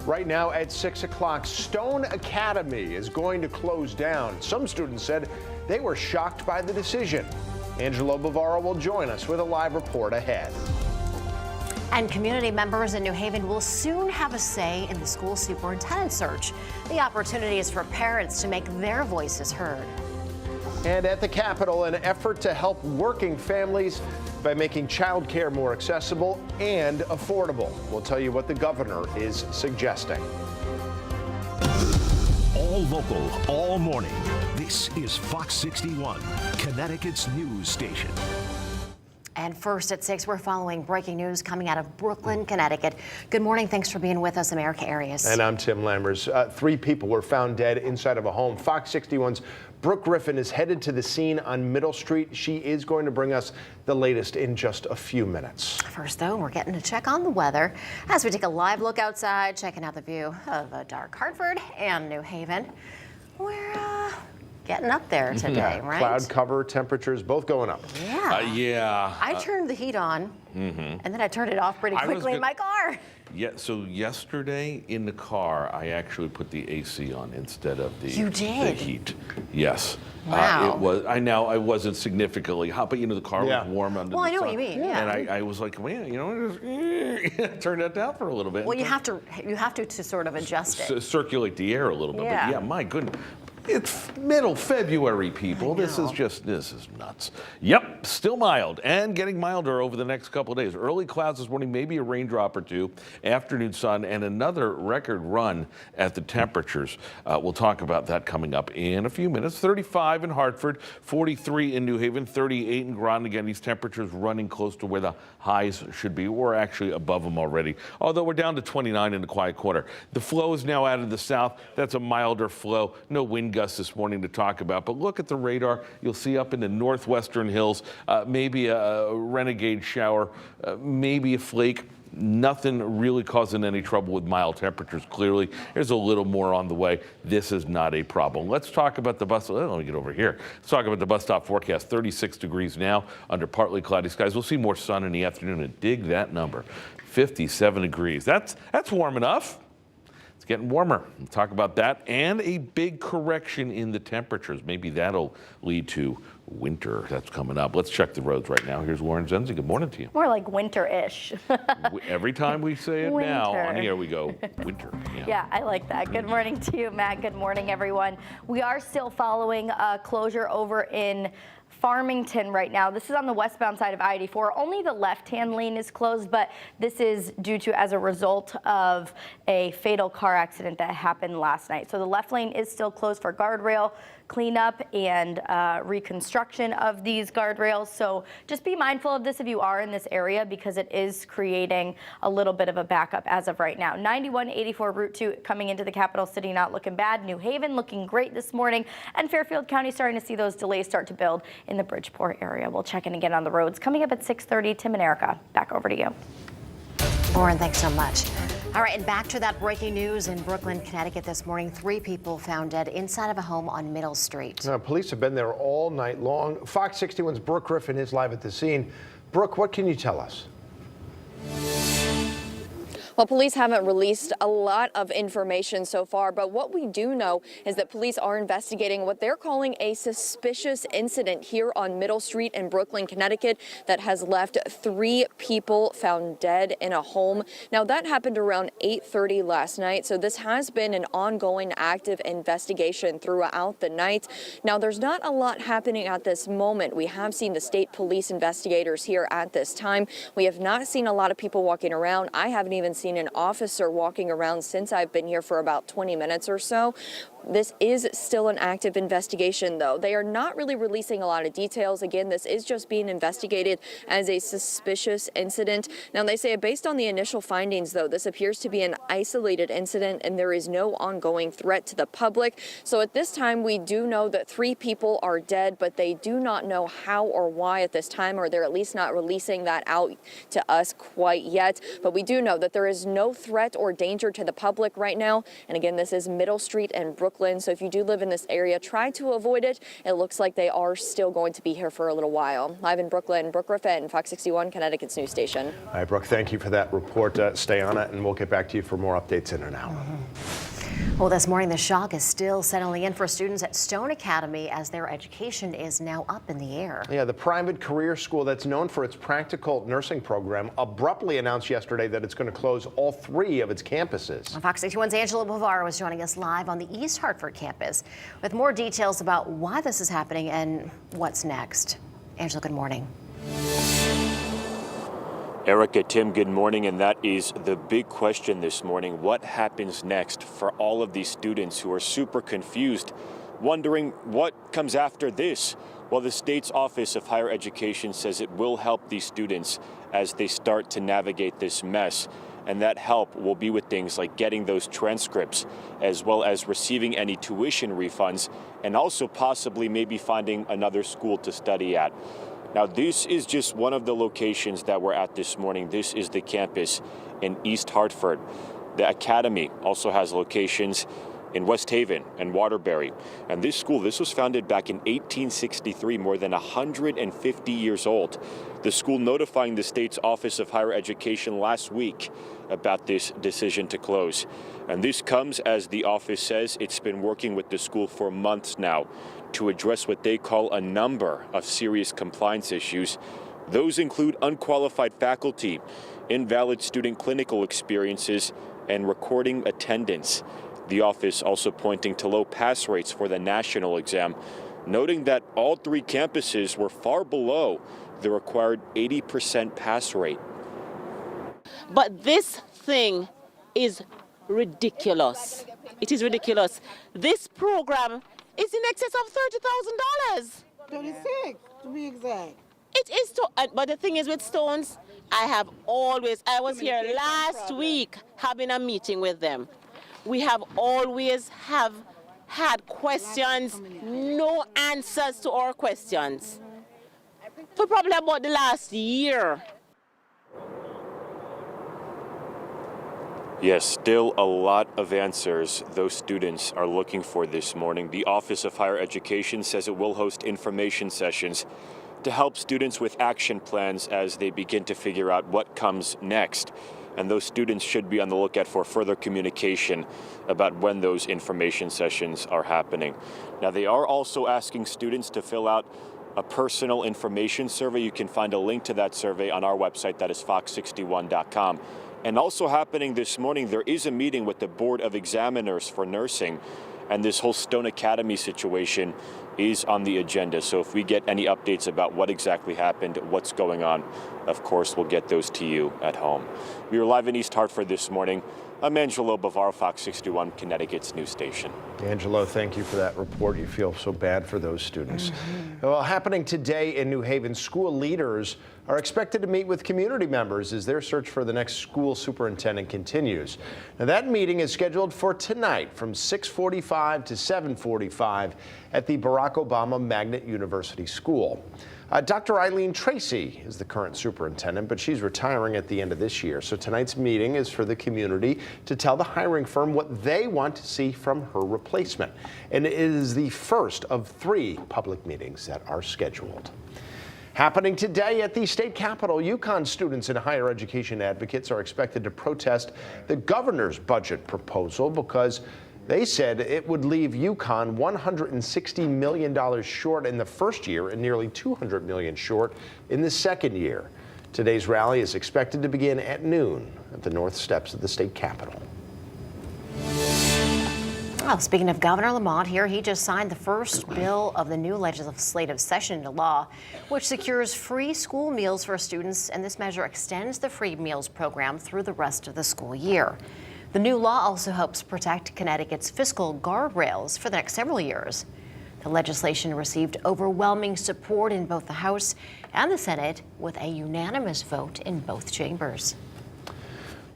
Right now at 6 o'clock, Stone Academy is going to close down. Some students said they were shocked by the decision. Angelo Bavaro will join us with a live report ahead. And community members in New Haven will soon have a say in the school superintendent search. The opportunity is for parents to make their voices heard. And at the Capitol, an effort to help working families by making childcare more accessible and affordable. We'll tell you what the governor is suggesting. All local, all morning. This is Fox 61, Connecticut's news station. And first at 6, we're following breaking news coming out of Brooklyn, Connecticut. Good morning. Thanks for being with us, America Arias. And I'm Tim Lammers. 3 people were found dead inside of a home. Fox 61's Brooke Griffin is headed to the scene on Middle Street. She is going to bring us the latest in just a few minutes. First, though, we're getting to check on the weather as we take a live look outside, checking out the view of dark Hartford and New Haven. We're getting up there today, right? Cloud cover, temperatures both going up. Yeah. I turned the heat on, and then I turned it off pretty quickly in my car. Yeah, so yesterday in the car, I actually put the AC on instead of the heat. Yes. Wow. It was. I wasn't significantly hot, but the car was warm under the sun. Well, I know what you mean. Yeah. And I was like, man, just turn that down for a little bit. Well, you have to sort of adjust it. Circulate the air a little bit. But yeah, my goodness. It's middle February, people. This is nuts. Yep, still mild and getting milder over the next couple of days. Early clouds this morning, maybe a raindrop or two. Afternoon sun and another record run at the temperatures. We'll talk about that coming up in a few minutes. 35 in Hartford, 43 in New Haven, 38 in Groton. Again, these temperatures running close to where the highs should be. We're actually above them already, although we're down to 29 in the quiet quarter. The flow is now out of the south. That's a milder flow. No wind gusts this morning to talk about, but look at the radar. You'll see up in the northwestern hills, maybe a renegade shower, maybe a flake. Nothing really causing any trouble with mild temperatures, clearly. There's a little more on the way. This is not a problem. Let's talk about the bus. Let me get over here. Let's talk about the bus stop forecast. 36 degrees now under partly cloudy skies. We'll see more sun in the afternoon, and dig that number. 57 degrees. That's warm enough. It's getting warmer. We'll talk about that and a big correction in the temperatures. Maybe that'll lead to winter. That's coming up. Let's check the roads right now. Here's Lauren Zenzi. Good morning to you. More like winter-ish. Every time we say it now, on here we go, winter. Yeah, I like that. Good morning to you, Matt. Good morning, everyone. We are still following a closure over in Farmington right now. This is on the westbound side of I-84. Only the left-hand lane is closed, but this is due to as a result of a fatal car accident that happened last night. So the left lane is still closed for guardrail cleanup and reconstruction of these guardrails. So just be mindful of this if you are in this area, because it is creating a little bit of a backup as of right now. 9184 Route 2 coming into the capital city, not looking bad. New Haven looking great this morning, and Fairfield County starting to see those delays start to build in the Bridgeport area. We'll check in again on the roads coming up at 6:30. Tim and Erica, back over to you. Lauren, thanks so much. All right, and back to that breaking news in Brooklyn, Connecticut this morning. 3 people found dead inside of a home on Middle Street. Police have been there all night long. Fox 61's Brooke Griffin is live at the scene. Brooke, what can you tell us? Well, police haven't released a lot of information so far, but what we do know is that police are investigating what they're calling a suspicious incident here on Middle Street in Brooklyn, Connecticut, that has left 3 people found dead in a home. Now, that happened around 8:30 last night, so this has been an ongoing active investigation throughout the night. Now, there's not a lot happening at this moment. We have seen the state police investigators here at this time. We have not seen a lot of people walking around. I haven't even seen an officer walking around since I've been here for about 20 minutes or so. This is still an active investigation, though. They are not really releasing a lot of details. Again, this is just being investigated as a suspicious incident. Now, they say based on the initial findings, though, this appears to be an isolated incident and there is no ongoing threat to the public. So at this time, we do know that 3 people are dead, but they do not know how or why at this time, or they're at least not releasing that out to us quite yet. But we do know that there is no threat or danger to the public right now. And again, this is Middle Street and Brooklyn, Brooklyn. So if you do live in this area, try to avoid it. It looks like they are still going to be here for a little while. Live in Brooklyn, Brooke Griffin, Fox 61, Connecticut's news station. All right, Brooke, thank you for that report. Stay on it, and we'll get back to you for more updates in an hour. Well, this morning, the shock is still settling in for students at Stone Academy as their education is now up in the air. Yeah, the private career school that's known for its practical nursing program abruptly announced yesterday that it's going to close all 3 of its campuses. Fox 61's Angela Bavaro is joining us live on the East Hartford campus with more details about why this is happening and what's next. Angela, good morning. Erica, Tim, good morning, and that is the big question this morning. What happens next for all of these students who are super confused, wondering what comes after this? Well, the state's Office of Higher Education says it will help these students as they start to navigate this mess, and that help will be with things like getting those transcripts, as well as receiving any tuition refunds, and also possibly maybe finding another school to study at. Now, this is just one of the locations that we're at this morning. This is the campus in East Hartford. The Academy also has locations in West Haven and Waterbury. And this school, this was founded back in 1863, more than 150 years old. The school notifying the state's Office of Higher Education last week about this decision to close. And this comes as the office says it's been working with the school for months now to address what they call a number of serious compliance issues. Those include unqualified faculty, invalid student clinical experiences, and recording attendance. The office also pointing to low pass rates for the national exam, noting that all 3 campuses were far below the required 80% pass rate. But this thing is ridiculous. It is ridiculous. This program is in excess of $30,000. 36 to be exact. It is too, but the thing is with Stones, I was here last week having a meeting with them. We have always had questions, no answers to our questions. For probably about the last year. Yes, still a lot of answers those students are looking for this morning. The Office of Higher Education says it will host information sessions to help students with action plans as they begin to figure out what comes next. And those students should be on the lookout for further communication about when those information sessions are happening. Now, they are also asking students to fill out a personal information survey. You can find a link to that survey on our website, that is fox61.com. And also happening this morning, there is a meeting with the Board of Examiners for Nursing, and this whole Stone Academy situation is on the agenda. So if we get any updates about what exactly happened, what's going on, of course, we'll get those to you at home. We are live in East Hartford this morning. I'm Angelo Bavaro, Fox 61, Connecticut's news station. Angelo, thank you for that report. You feel so bad for those students. Well, happening today in New Haven, school leaders are expected to meet with community members as their search for the next school superintendent continues. Now, that meeting is scheduled for tonight from 6:45 to 7:45 at the Barack Obama Magnet University School. Dr. Eileen Tracy is the current superintendent, but she's retiring at the end of this year. So tonight's meeting is for the community to tell the hiring firm what they want to see from her replacement. And it is the first of 3 public meetings that are scheduled. Happening today at the state capitol, UConn students and higher education advocates are expected to protest the governor's budget proposal because they said it would leave UConn $160 million short in the first year and nearly $200 million short in the second year. Today's rally is expected to begin at noon at the north steps of the state capitol. Well, speaking of Governor Lamont here, he just signed the first bill of the new legislative session into law, which secures free school meals for students, and this measure extends the free meals program through the rest of the school year. The new law also helps protect Connecticut's fiscal guardrails for the next several years. The legislation received overwhelming support in both the House and the Senate, with a unanimous vote in both chambers.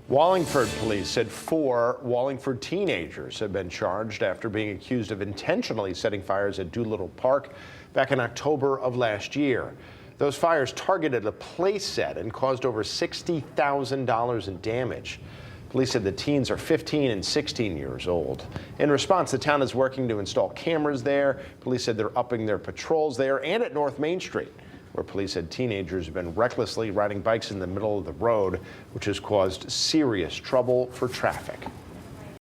Wallingford police said 4 Wallingford teenagers have been charged after being accused of intentionally setting fires at Doolittle Park back in October of last year. Those fires targeted a play set and caused over $60,000 in damage. Police said the teens are 15 and 16 years old. In response, the town is working to install cameras there. Police said they're upping their patrols there and at North Main Street, where police said teenagers have been recklessly riding bikes in the middle of the road, which has caused serious trouble for traffic.